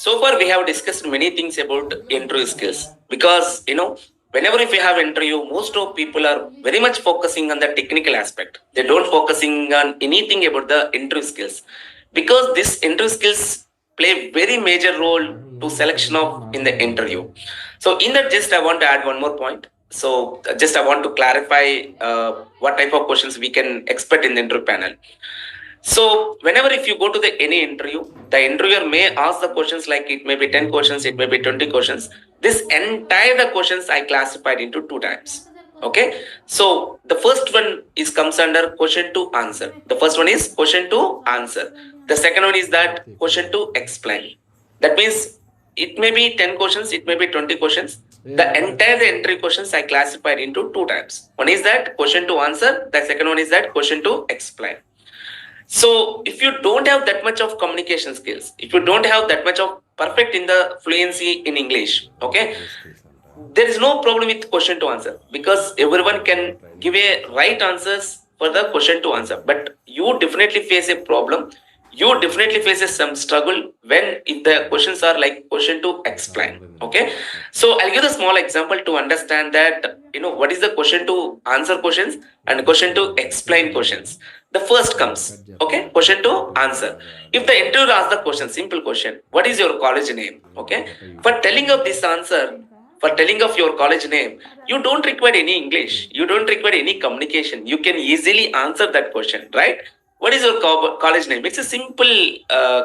So far we have discussed many things about interview skills, because whenever if we have interview, most of people are very much focusing on the technical aspect. They don't focusing on anything about the interview skills, because this interview skills play very major role to selection of in the interview. So in that, just I want to add one more point. So just I want to clarify what type of questions we can expect in the interview panel. So whenever if you go to the any interview, the interviewer may ask the questions like it may be 10 questions, it may be 20 questions. This entire the questions I classified into two types. Okay. So the first one is comes under question to answer. The first one is question to answer. The second one is that question to explain. That means it may be 10 questions, it may be 20 questions. The entire entry questions I classified into two types. One is that question to answer. The second one is that question to explain. So if you don't have that much of communication skills, if you don't have that much of perfect in the fluency in English, okay, there is no problem with question to answer, because everyone can give a right answers for the question to answer. But you definitely face a problem. You definitely faces some struggle when if the questions are like question to explain. Okay, so I'll give a small example to understand that what is the question to answer questions and question to explain questions. The first comes, okay, question to answer. If the interviewer asks the question, simple question, what is your college name? Okay, for telling of this answer, for telling of your college name, you don't require any English, you don't require any communication, you can easily answer that question, right? What is your college name? It's a simple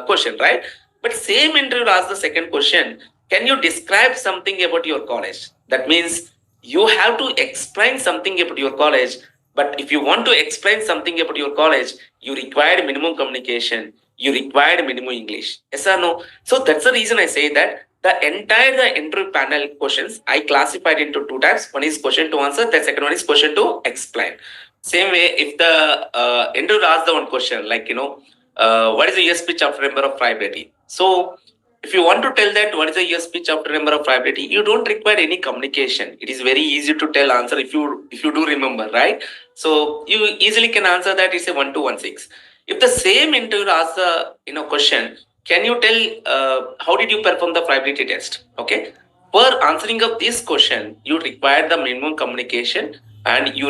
question, right? But same interviewer asks the second question, can you describe something about your college? That means you have to explain something about your college. But if you want to explain something about your college, you require minimum communication, you require minimum English. Yes or no? So that's the reason I say that the interview panel questions I classified into two types. One is question to answer, the second one is question to explain. Same way, if the interviewer asks the one question like what is the USP chapter number of library? So if you want to tell that what is the USP chapter number of library, you don't require any communication. It is very easy to tell answer if you do remember, right? So you easily can answer that it's a 1216. If the same interviewer asks a question, can you tell how did you perform the fiability test? Okay, for answering of this question, you require the minimum communication, and you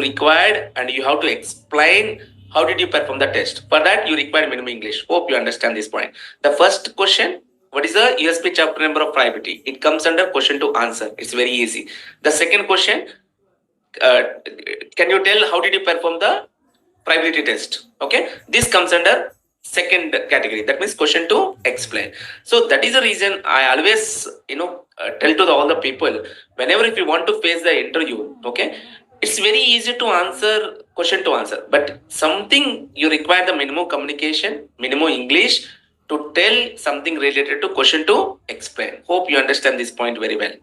have to explain how did you perform the test. For that, you require minimum English. Hope you understand this point. The first question, what is the USP chapter number of fiability? It comes under question to answer. It's very easy. The second question, uh, can you tell how did you perform the probability test? Okay, this comes under second category, that means question to explain. So that is the reason I always tell to all the people, whenever if you want to face the interview, okay, it's very easy to answer question to answer, but something you require the minimum communication, minimum English to tell something related to question to explain. Hope you understand this point very well.